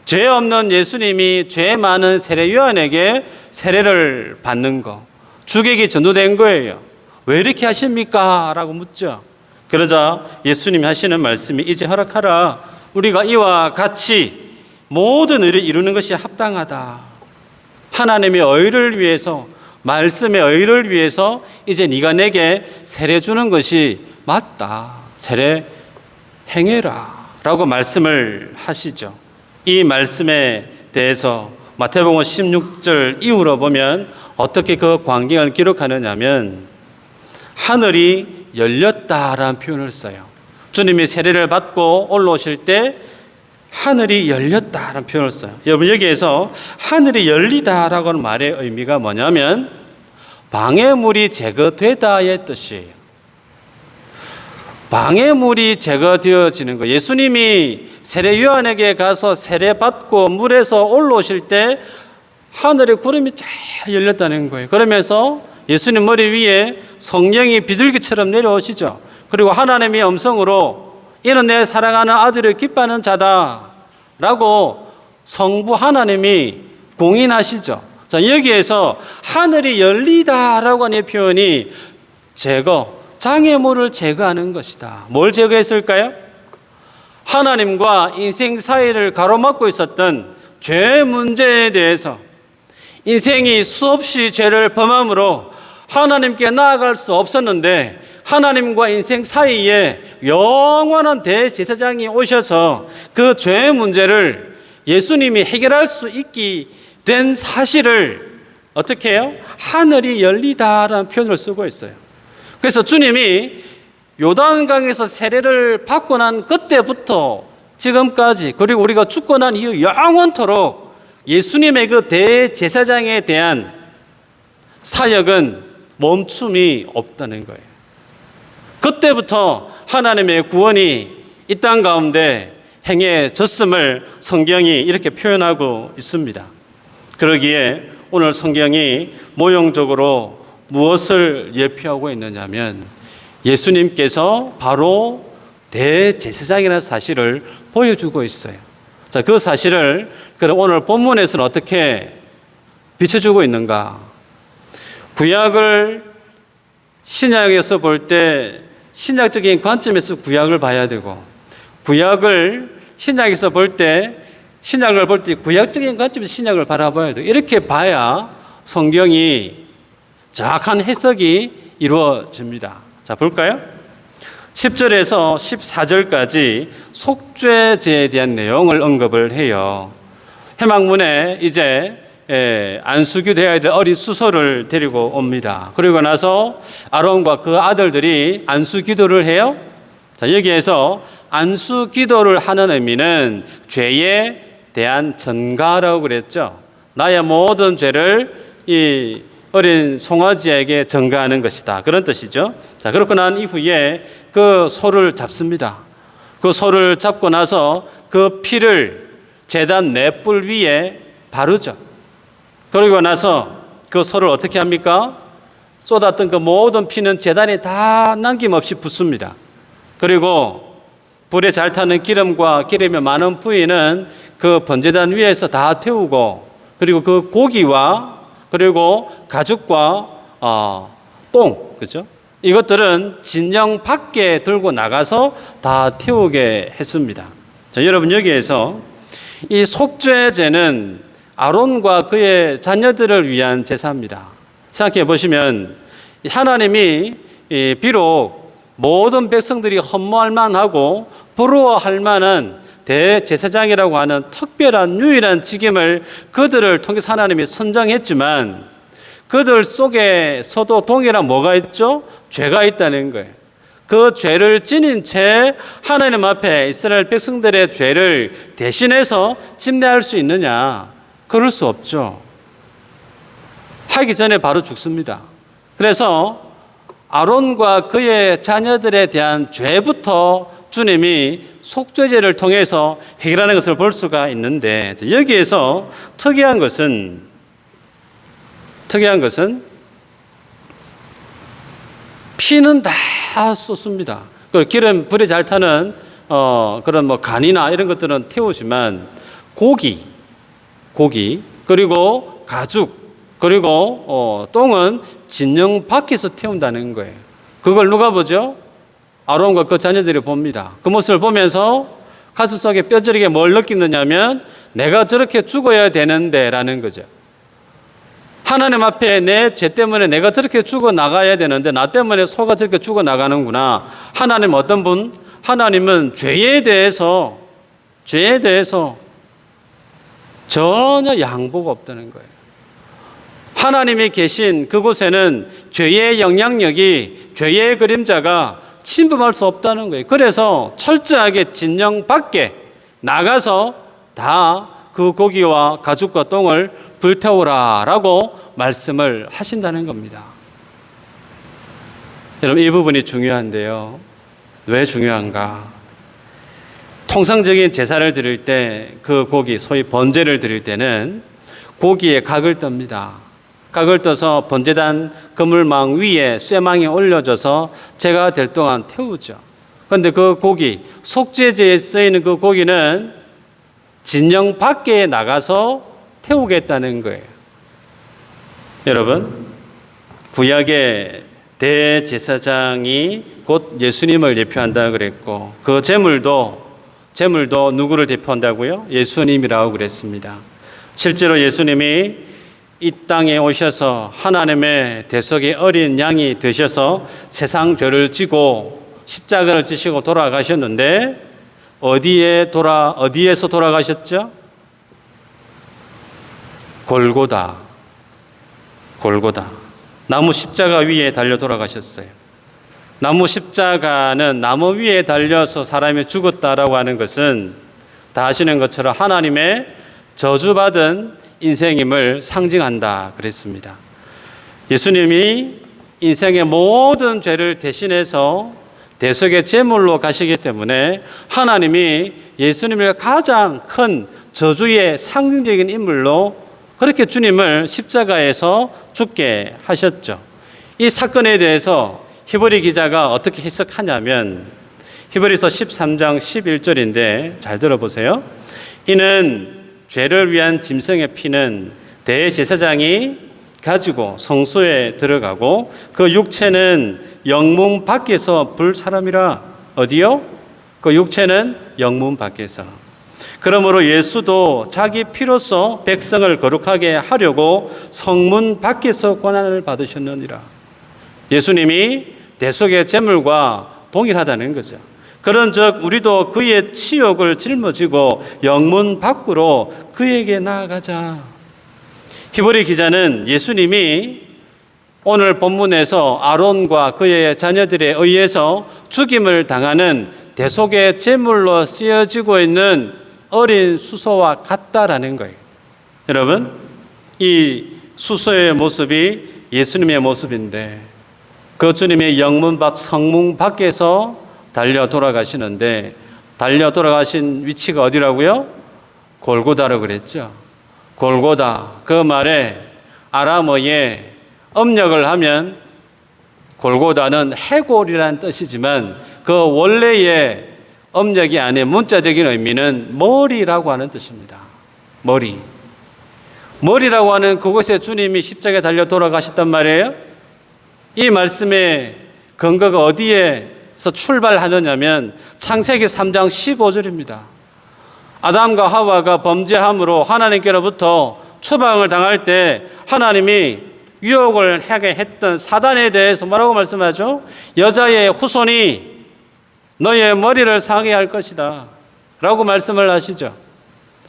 A: 죄 없는 예수님이 죄 많은 세례 요한에게 세례를 받는 거, 주객이 전도된 거예요. 왜 이렇게 하십니까? 라고 묻죠. 그러자 예수님이 하시는 말씀이 이제 허락하라. 우리가 이와 같이 모든 의를 이루는 것이 합당하다. 하나님의 의를 위해서, 말씀의 의를 위해서 이제 네가 내게 세례 주는 것이 맞다. 세례 행해라. 라고 말씀을 하시죠. 이 말씀에 대해서 마태복음 16절 이후로 보면 어떻게 그 광경을 기록하느냐 하면 하늘이 열렸다라는 표현을 써요. 주님이 세례를 받고 올라오실 때 하늘이 열렸다라는 표현을 써요. 여러분, 여기에서 하늘이 열리다라고 하는 말의 의미가 뭐냐면 방해물이 제거되다의 뜻이에요. 방해물이 제거되어지는 거예요. 예수님이 세례 요한에게 가서 세례 받고 물에서 올라오실 때 하늘의 구름이 쫙 열렸다는 거예요. 그러면서 예수님 머리 위에 성령이 비둘기처럼 내려오시죠. 그리고 하나님의 음성으로 이는 내 사랑하는 아들을 기뻐하는 자다라고 성부 하나님이 공인하시죠. 자, 여기에서 하늘이 열리다라고 하는 표현이 제거, 장애물을 제거하는 것이다. 뭘 제거했을까요? 하나님과 인생 사이를 가로막고 있었던 죄 문제에 대해서 인생이 수없이 죄를 범함으로 하나님께 나아갈 수 없었는데 하나님과 인생 사이에 영원한 대제사장이 오셔서 그 죄의 문제를 예수님이 해결할 수 있게 된 사실을 어떻게 해요? 하늘이 열리다라는 표현을 쓰고 있어요. 그래서 주님이 요단강에서 세례를 받고 난 그때부터 지금까지, 그리고 우리가 죽고 난 이후 영원토록 예수님의 그 대제사장에 대한 사역은 멈춤이 없다는 거예요. 그때부터 하나님의 구원이 이 땅 가운데 행해졌음을 성경이 이렇게 표현하고 있습니다. 그러기에 오늘 성경이 모형적으로 무엇을 예표하고 있느냐면 예수님께서 바로 대제사장이라는 사실을 보여주고 있어요. 자, 그 사실을 그럼 오늘 본문에서는 어떻게 비춰주고 있는가? 구약을 신약에서 볼 때 신약적인 관점에서 구약을 봐야 되고, 구약을 신약에서 볼 때 신약을 볼 때 구약적인 관점에서 신약을 바라봐야 돼요. 이렇게 봐야 성경이 정확한 해석이 이루어집니다. 자, 볼까요? 10절에서 14절까지 속죄제에 대한 내용을 언급을 해요. 회막문에 이제 안수기도해야 될 어린 수소를 데리고 옵니다. 그리고 나서 아론과 그 아들들이 안수기도를 해요. 자, 여기에서 안수기도를 하는 의미는 죄에 대한 전가라고 그랬죠. 나의 모든 죄를 이 어린 송아지에게 전가하는 것이다, 그런 뜻이죠. 자, 그렇고 난 이후에 그 소를 잡습니다. 그 소를 잡고 나서 그 피를 제단 맷불 위에 바르죠. 그리고 나서 그 소를 어떻게 합니까? 쏟았던 그 모든 피는 제단에 다 남김없이 붓습니다. 그리고 불에 잘 타는 기름과 기름의 많은 부위는 그 번제단 위에서 다 태우고, 그리고 그 고기와 그리고 가죽과 똥, 그죠? 이것들은 진영 밖에 들고 나가서 다 태우게 했습니다. 자, 여러분, 여기에서 이 속죄제는 아론과 그의 자녀들을 위한 제사입니다. 생각해 보시면 하나님이 비록 모든 백성들이 헌모할 만하고 부러워할 만한 대제사장이라고 하는 특별한 유일한 직임을 그들을 통해서 하나님이 선정했지만 그들 속에서도 동일한 뭐가 있죠? 죄가 있다는 거예요. 그 죄를 지닌 채 하나님 앞에 이스라엘 백성들의 죄를 대신해서 집례할 수 있느냐? 그럴 수 없죠. 하기 전에 바로 죽습니다. 그래서 아론과 그의 자녀들에 대한 죄부터 주님이 속죄제를 통해서 해결하는 것을 볼 수가 있는데, 여기에서 특이한 것은 피는 다 쏟습니다. 기름 불에 잘 타는 그런 뭐 간이나 이런 것들은 태우지만 고기 그리고 가죽 그리고 똥은 진영 밖에서 태운다는 거예요. 그걸 누가 보죠? 아론과 그 자녀들이 봅니다. 그 모습을 보면서 가슴속에 뼈저리게 뭘 느끼느냐면 내가 저렇게 죽어야 되는데 라는 거죠. 하나님 앞에 내 죄 때문에 내가 저렇게 죽어나가야 되는데 나 때문에 소가 저렇게 죽어나가는구나. 하나님 어떤 분? 하나님은 죄에 대해서 전혀 양보가 없다는 거예요. 하나님이 계신 그곳에는 죄의 영향력이, 죄의 그림자가 침범할 수 없다는 거예요. 그래서 철저하게 진영 밖에 나가서 다 그 고기와 가죽과 똥을 불태우라라고 말씀을 하신다는 겁니다. 여러분, 이 부분이 중요한데요. 왜 중요한가? 통상적인 제사를 드릴 때 그 고기, 소위 번제를 드릴 때는 고기에 각을 떱니다. 각을 떠서 번제단 그물망 위에 쇠망에 올려져서 제가 될 동안 태우죠. 그런데 그 고기, 속죄제에 쓰이는 그 고기는 진영 밖에 나가서 태우겠다는 거예요. 여러분, 구약의 대제사장이 곧 예수님을 예표한다 그랬고, 그 제물도 누구를 대표한다고요? 예수님이라고 그랬습니다. 실제로 예수님이 이 땅에 오셔서 하나님의 대속의 어린 양이 되셔서 세상 죄를 지고 십자가를 지시고 돌아가셨는데 어디에서 돌아가셨죠? 골고다. 골고다, 나무 십자가 위에 달려 돌아가셨어요. 나무 십자가는 나무 위에 달려서 사람이 죽었다라고 하는 것은 다 아시는 것처럼 하나님의 저주받은 인생임을 상징한다 그랬습니다. 예수님이 인생의 모든 죄를 대신해서 대속의 제물로 가시기 때문에 하나님이 예수님을 가장 큰 저주의 상징적인 인물로 그렇게 주님을 십자가에서 죽게 하셨죠. 이 사건에 대해서 히브리 기자가 어떻게 해석하냐면 히브리서 13장 11절인데 잘 들어보세요. 이는 죄를 위한 짐승의 피는 대제사장이 가지고 성소에 들어가고 그 육체는 영문 밖에서 불 사람이라. 어디요? 그 육체는 영문 밖에서. 그러므로 예수도 자기 피로써 백성을 거룩하게 하려고 성문 밖에서 권한을 받으셨느니라. 예수님이 대속의 제물과 동일하다는 거죠. 그런즉 우리도 그의 치욕을 짊어지고 영문 밖으로 그에게 나아가자. 히브리 기자는 예수님이 오늘 본문에서 아론과 그의 자녀들에 의해서 죽임을 당하는 대속의 제물로 쓰여지고 있는 어린 수소와 같다라는 거예요. 여러분, 이 수소의 모습이 예수님의 모습인데 그 주님의 영문 밖 성문 밖에서 달려 돌아가시는데 달려 돌아가신 위치가 어디라고요? 골고다라고 그랬죠. 골고다, 그 말에 아람어에 음력을 하면 골고다는 해골이라는 뜻이지만 그 원래의 음력이 안에 문자적인 의미는 머리라고 하는 뜻입니다. 머리라고 하는 그곳에 주님이 십자가에 달려 돌아가셨단 말이에요. 이 말씀의 근거가 어디에서 출발하느냐면 창세기 3장 15절입니다. 아담과 하와가 범죄함으로 하나님께로부터 추방을 당할 때 하나님이 유혹을 하게 했던 사단에 대해서 뭐라고 말씀하죠? 여자의 후손이 너의 머리를 상하게 할 것이다 라고 말씀을 하시죠.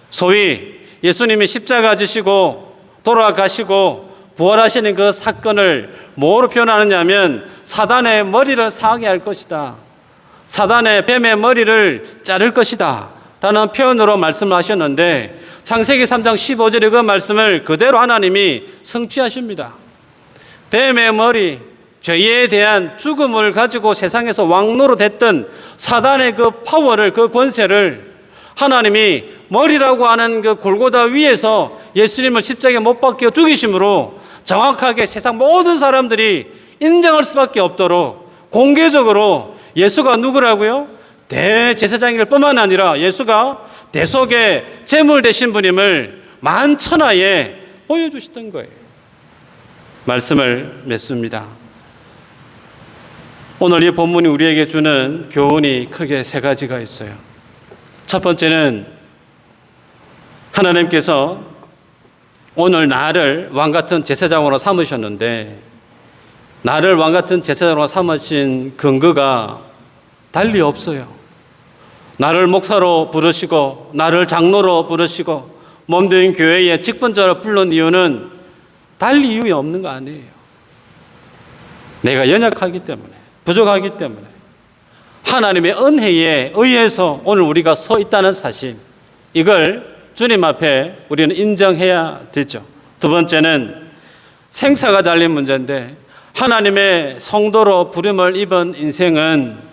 A: 소위 예수님이 십자가 지시고 돌아가시고 부활하시는 그 사건을 뭐로 표현하느냐면 사단의 머리를 상하게 할 것이다, 사단의 뱀의 머리를 자를 것이다 라는 표현으로 말씀하셨는데 창세기 3장 15절의 그 말씀을 그대로 하나님이 성취하십니다. 뱀의 머리, 죄에 대한 죽음을 가지고 세상에서 왕노릇했던 사단의 그 파워를, 그 권세를 하나님이 머리라고 하는 그 골고다 위에서 예수님을 십자가에 못 박혀 죽이심으로 정확하게 세상 모든 사람들이 인정할 수밖에 없도록 공개적으로 예수가 누구라고요? 대제사장일 뿐만 아니라 예수가 대속의 제물 되신 분임을 만천하에 보여주시던 거예요. 말씀을 맺습니다. 오늘 이 본문이 우리에게 주는 교훈이 크게 세 가지가 있어요. 첫 번째는 하나님께서 오늘 나를 왕같은 제사장으로 삼으셨는데 나를 왕같은 제사장으로 삼으신 근거가 달리 없어요. 나를 목사로 부르시고 나를 장로로 부르시고 몸된 교회의 직분자로 부른 이유는 달리 이유가 없는 거 아니에요. 내가 연약하기 때문에, 부족하기 때문에 하나님의 은혜에 의해서 오늘 우리가 서 있다는 사실, 이걸 주님 앞에 우리는 인정해야 되죠. 두 번째는 생사가 달린 문제인데 하나님의 성도로 부름을 입은 인생은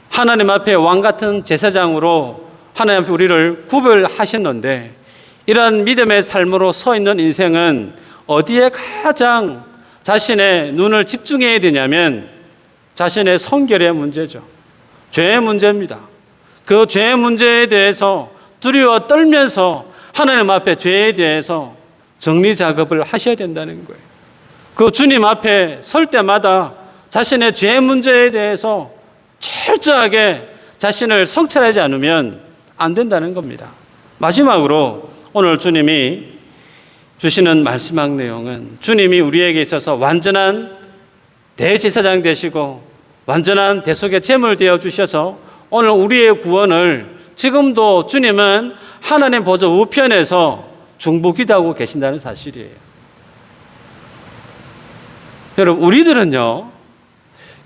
A: 하나님 앞에 왕같은 제사장으로 하나님 앞에 우리를 구별하셨는데 이런 믿음의 삶으로 서 있는 인생은 어디에 가장 자신의 눈을 집중해야 되냐면 자신의 성결의 문제죠. 죄의 문제입니다. 그 죄의 문제에 대해서 두려워 떨면서 하나님 앞에 죄에 대해서 정리 작업을 하셔야 된다는 거예요. 그 주님 앞에 설 때마다 자신의 죄의 문제에 대해서 철저하게 자신을 성찰하지 않으면 안 된다는 겁니다. 마지막으로 오늘 주님이 주시는 마지막 내용은 주님이 우리에게 있어서 완전한 대제사장 되시고 완전한 대속의 제물 되어 주셔서 오늘 우리의 구원을 지금도 주님은 하나님 보좌 우편에서 중보기도하고 계신다는 사실이에요. 여러분, 우리들은요,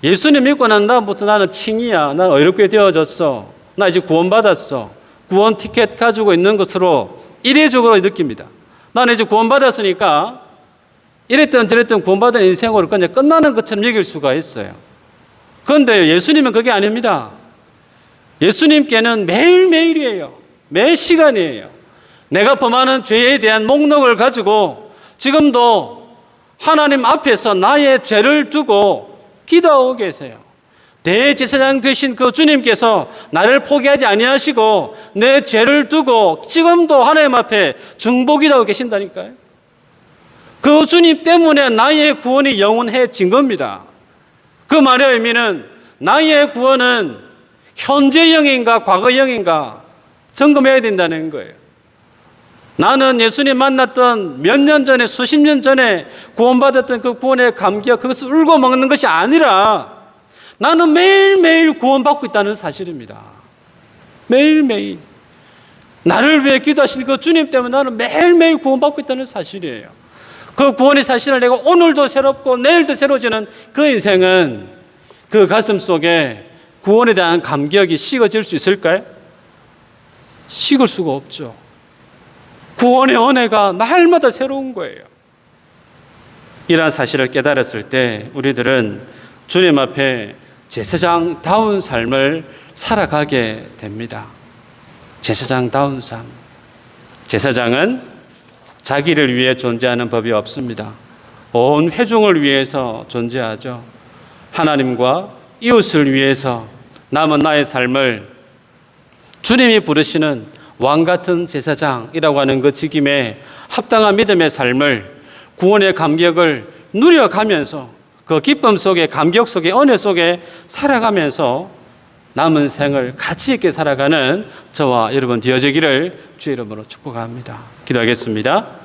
A: 예수님 믿고 난 다음부터 나는 칭이야. 난 의롭게 되어졌어. 나 이제 구원받았어. 구원 티켓 가지고 있는 것으로 이례적으로 느낍니다. 나는 이제 구원받았으니까 이랬던 저랬던 구원받은 인생으로 그냥 끝나는 것처럼 여길 수가 있어요. 그런데 예수님은 그게 아닙니다. 예수님께는 매일매일이에요. 매 시간이에요. 내가 범하는 죄에 대한 목록을 가지고 지금도 하나님 앞에서 나의 죄를 두고 기도하고 계세요. 대제사장 되신 그 주님께서 나를 포기하지 아니하시고 내 죄를 두고 지금도 하나님 앞에 중보기도하고 계신다니까요. 그 주님 때문에 나의 구원이 영원해진 겁니다. 그 말의 의미는 나의 구원은 현재형인가 과거형인가 점검해야 된다는 거예요. 나는 예수님 만났던 몇 년 전에 수십 년 전에 구원받았던 그 구원의 감격 그것을 울고 먹는 것이 아니라 나는 매일매일 구원받고 있다는 사실입니다. 매일매일 나를 위해 기도하신 그 주님 때문에 나는 매일매일 구원받고 있다는 사실이에요. 그 구원의 사실을 내가 오늘도 새롭고 내일도 새로워지는 그 인생은 그 가슴 속에 구원에 대한 감격이 식어질 수 있을까요? 식을 수가 없죠. 구원의 은혜가 날마다 새로운 거예요. 이러한 사실을 깨달았을 때 우리들은 주님 앞에 제사장다운 삶을 살아가게 됩니다. 제사장다운 삶. 제사장은 자기를 위해 존재하는 법이 없습니다. 온 회중을 위해서 존재하죠. 하나님과 이웃을 위해서 남은 나의 삶을 주님이 부르시는 왕 같은 제사장이라고 하는 그 직임에 합당한 믿음의 삶을 구원의 감격을 누려가면서 그 기쁨 속에 감격 속에 은혜 속에 살아가면서 남은 생을 가치 있게 살아가는 저와 여러분 되어지기를 주의 이름으로 축복합니다. 기도하겠습니다.